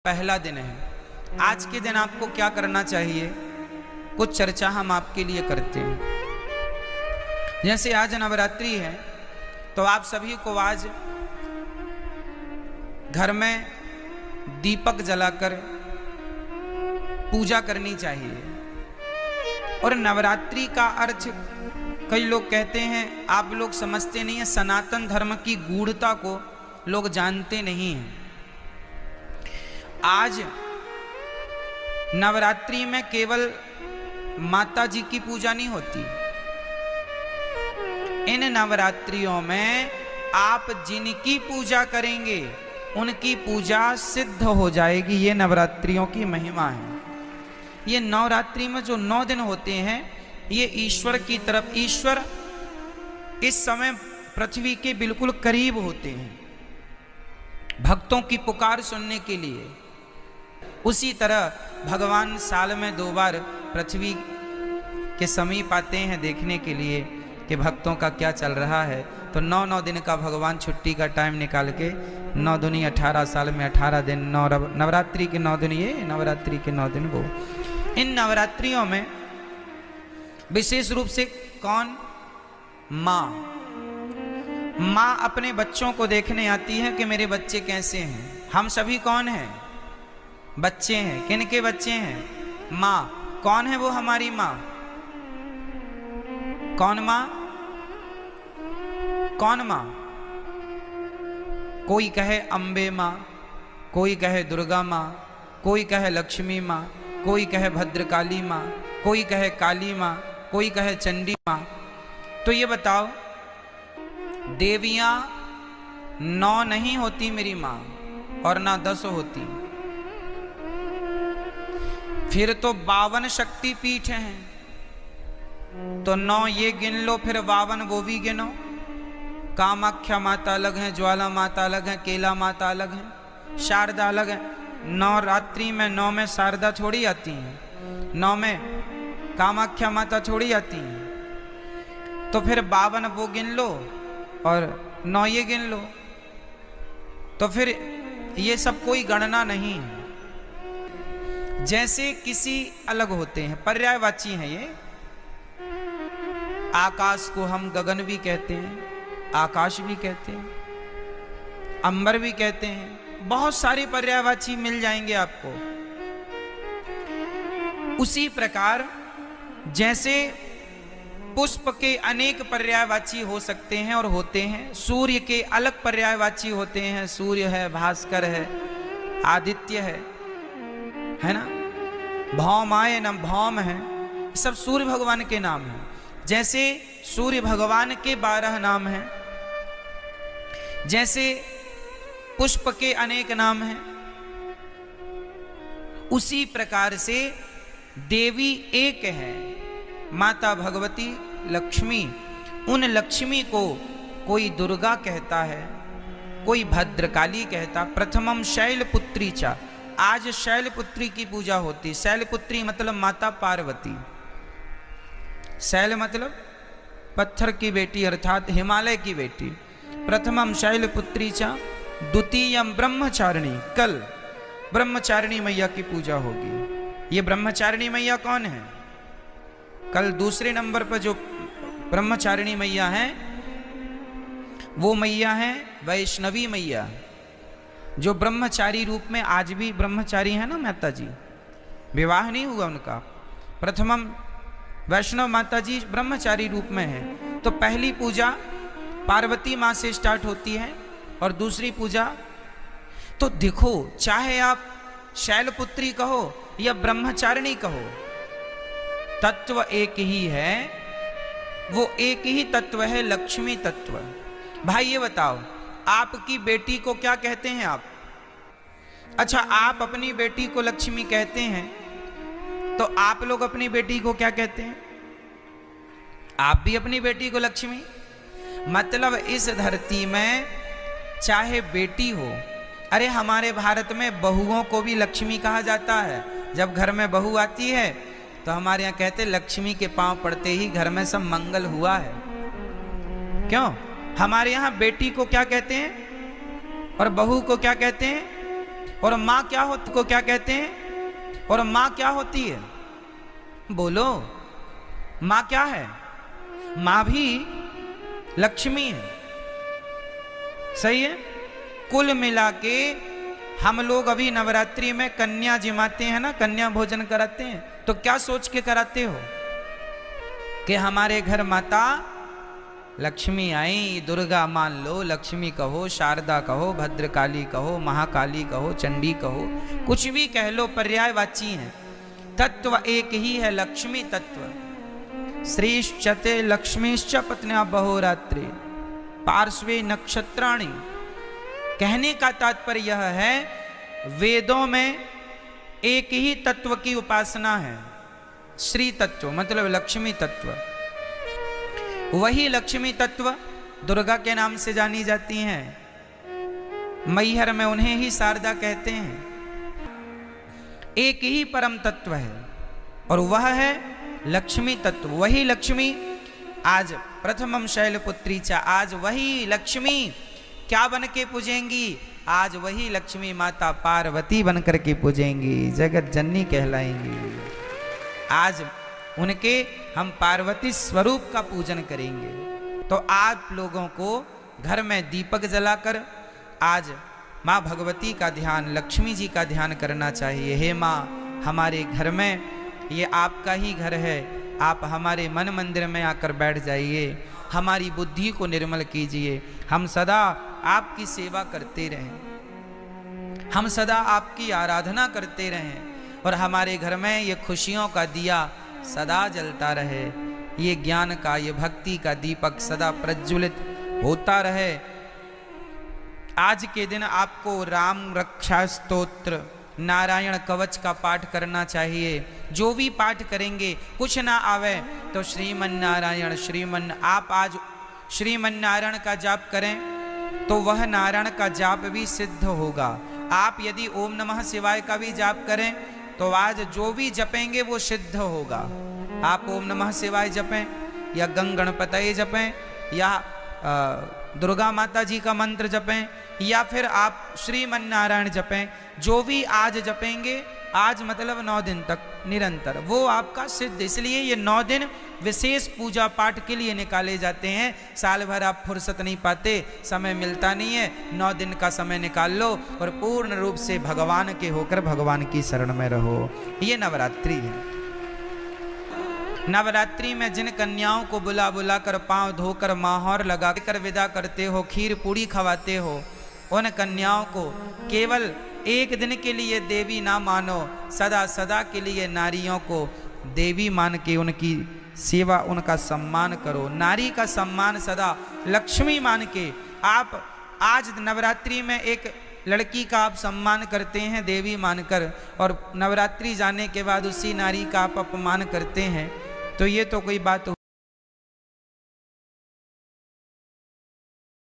पहला दिन है। आज के दिन आपको क्या करना चाहिए, कुछ चर्चा हम आपके लिए करते हैं। जैसे आज नवरात्रि है तो आप सभी को आज घर में दीपक जलाकर पूजा करनी चाहिए। और नवरात्रि का अर्थ कई लोग कहते हैं, आप लोग समझते नहीं है, सनातन धर्म की गूढ़ता को लोग जानते नहीं हैं। आज नवरात्रि में केवल माता जी की पूजा नहीं होती। इन नवरात्रियों में आप जिनकी पूजा करेंगे उनकी पूजा सिद्ध हो जाएगी। ये नवरात्रियों की महिमा है। ये नवरात्रि में जो 9 दिन होते हैं ये ईश्वर की तरफ, ईश्वर इस समय पृथ्वी के बिल्कुल करीब होते हैं भक्तों की पुकार सुनने के लिए। उसी तरह भगवान साल में 2 बार पृथ्वी के समीप आते हैं देखने के लिए कि भक्तों का क्या चल रहा है। तो 9 दिन का भगवान छुट्टी का टाइम निकाल के 9 दूनी 18 साल में 18 दिन, नवरात्रि के 9 दिन ये, नवरात्रि के 9 दिन वो। इन नवरात्रियों में विशेष रूप से कौन, माँ अपने बच्चों को देखने आती है कि मेरे बच्चे कैसे हैं। हम सभी कौन हैं, बच्चे हैं। किन के बच्चे हैं, माँ। कौन है वो हमारी माँ, कौन माँ, कौन माँ। कोई कहे अम्बे माँ, कोई कहे दुर्गा माँ, कोई कहे लक्ष्मी माँ, कोई कहे भद्रकाली माँ, कोई कहे काली माँ, कोई कहे चंडी माँ। तो ये बताओ, देवियां 9 नहीं होती मेरी माँ, और ना 10 होती। फिर तो 52 शक्ति पीठ हैं। तो 9 ये गिन लो, फिर 52 वो भी गिनो। कामाख्या माता अलग है, ज्वाला माता अलग है, केला माता अलग है, शारदा अलग है। नवरात्रि में 9 में शारदा छोड़ी आती हैं, 9 में कामाख्या माता छोड़ी आती हैं। तो फिर 52 वो गिन लो और 9 ये गिन लो। तो फिर ये सब कोई गणना नहीं है। जैसे किसी अलग होते हैं, पर्यायवाची हैं ये। आकाश को हम गगन भी कहते हैं, आकाश भी कहते हैं, अंबर भी कहते हैं। बहुत सारे पर्यायवाची मिल जाएंगे आपको। उसी प्रकार जैसे पुष्प के अनेक पर्यायवाची हो सकते हैं और होते हैं, सूर्य के अलग पर्यायवाची होते हैं। सूर्य है, भास्कर है, आदित्य है ना, भौमाय न भौम है, सब सूर्य भगवान के नाम हैं। जैसे सूर्य भगवान के 12 नाम हैं, जैसे पुष्प के अनेक नाम हैं, उसी प्रकार से देवी एक है, माता भगवती लक्ष्मी। उन लक्ष्मी को कोई दुर्गा कहता है, कोई भद्रकाली कहता। प्रथमम शैलपुत्री चा, आज शैलपुत्री की पूजा होती। शैलपुत्री मतलब माता पार्वती। शैल मतलब पत्थर की बेटी अर्थात हिमालय की बेटी। प्रथमम शैलपुत्री चा, द्वितीयम ब्रह्मचारिणी। कल ब्रह्मचारिणी मैया की पूजा होगी। ये ब्रह्मचारिणी मैया कौन है? कल दूसरे नंबर पर जो ब्रह्मचारिणी मैया है वो मैया है वैष्णवी मैया, जो ब्रह्मचारी रूप में आज भी ब्रह्मचारी है ना माता जी, विवाह नहीं हुआ उनका। प्रथमम वैष्णव माता जी ब्रह्मचारी रूप में है। तो पहली पूजा पार्वती माँ से स्टार्ट होती है और दूसरी पूजा, तो देखो चाहे आप शैलपुत्री कहो या ब्रह्मचारिणी कहो, तत्व एक ही है। वो एक ही तत्व है, लक्ष्मी तत्व। भाई ये बताओ, आपकी बेटी को क्या कहते हैं आप? अच्छा, आप अपनी बेटी को लक्ष्मी कहते हैं, तो आप लोग अपनी बेटी को क्या कहते हैं? आप भी अपनी बेटी को लक्ष्मी। मतलब इस धरती में चाहे बेटी हो, अरे हमारे भारत में बहुओं को भी लक्ष्मी कहा जाता है। जब घर में बहू आती है तो हमारे यहाँ कहते लक्ष्मी के पांव पड़ते ही घर में सब मंगल हुआ है। क्यों? हमारे यहाँ बेटी को क्या कहते हैं और बहू को क्या कहते हैं? और माँ क्या होती को क्या कहते हैं? और माँ क्या होती है? बोलो, माँ क्या है? माँ भी लक्ष्मी है। सही है। कुल मिला के हम लोग अभी नवरात्रि में कन्या जिमाते हैं ना, कन्या भोजन कराते हैं, तो क्या सोच के कराते हो कि हमारे घर माता लक्ष्मी आई, दुर्गा मान लो, लक्ष्मी कहो, शारदा कहो, भद्रकाली कहो, महाकाली कहो, चंडी कहो, कुछ भी कह लो, पर्यायवाची है। तत्व एक ही है, लक्ष्मी तत्व। श्रीश्चते लक्ष्मीश्च पत्न्या बहोरात्रि पार्श्वे नक्षत्राणि। कहने का तात्पर्य यह है, वेदों में एक ही तत्व की उपासना है, श्री तत्व, मतलब लक्ष्मी तत्व। वही लक्ष्मी तत्व दुर्गा के नाम से जानी जाती हैं। मैहर में उन्हें ही शारदा कहते हैं। एक ही परम तत्व है और वह है लक्ष्मी तत्व। वही लक्ष्मी आज प्रथमम शैलपुत्री चा, आज वही लक्ष्मी क्या बन के पूजेंगी? आज वही लक्ष्मी माता पार्वती बन करके पूजेंगी, जगत जननी कहलाएंगी। आज उनके हम पार्वती स्वरूप का पूजन करेंगे। तो आप लोगों को घर में दीपक जलाकर आज माँ भगवती का ध्यान, लक्ष्मी जी का ध्यान करना चाहिए। हे माँ, हमारे घर में, ये आपका ही घर है, आप हमारे मन मंदिर में आकर बैठ जाइए, हमारी बुद्धि को निर्मल कीजिए। हम सदा आपकी सेवा करते रहें, हम सदा आपकी आराधना करते रहें और हमारे घर में ये खुशियों का दिया सदा जलता रहे, ये ज्ञान का, ये भक्ति का दीपक सदा प्रज्वलित होता रहे। आज के दिन आपको राम रक्षा स्तोत्र, नारायण कवच का पाठ करना चाहिए। जो भी पाठ करेंगे, कुछ ना आवे तो श्रीमन नारायण श्रीमन, आप आज श्रीमन नारायण का जाप करें तो वह नारायण का जाप भी सिद्ध होगा। आप यदि ओम नमः शिवाय का भी जाप करें तो आज जो भी जपेंगे वो सिद्ध होगा। आप ओम नमः शिवाय जपें या गंग गणपतये जपें या दुर्गा माता जी का मंत्र जपें या फिर आप श्रीमन नारायण जपें, जो भी आज जपेंगे, आज मतलब 9 दिन तक निरंतर, वो आपका सिद्ध। इसलिए ये 9 दिन विशेष पूजा पाठ के लिए निकाले जाते हैं। साल भर आप फुर्सत नहीं पाते, समय मिलता नहीं है, 9 दिन का समय निकाल लो और पूर्ण रूप से भगवान के होकर भगवान की शरण में रहो। ये नवरात्रि है। नवरात्रि में जिन कन्याओं को बुला बुला कर पांव धोकर माहौर लगा कर विदा करते हो, खीर पूड़ी खवाते हो, उन कन्याओं को केवल एक दिन के लिए देवी ना मानो, सदा सदा के लिए नारियों को देवी मान के उनकी सेवा, उनका सम्मान करो। नारी का सम्मान सदा लक्ष्मी मान के आप आज नवरात्रि में एक लड़की का आप सम्मान करते हैं देवी मानकर, और नवरात्रि जाने के बाद उसी नारी का आप अपमान करते हैं, तो ये तो कोई बात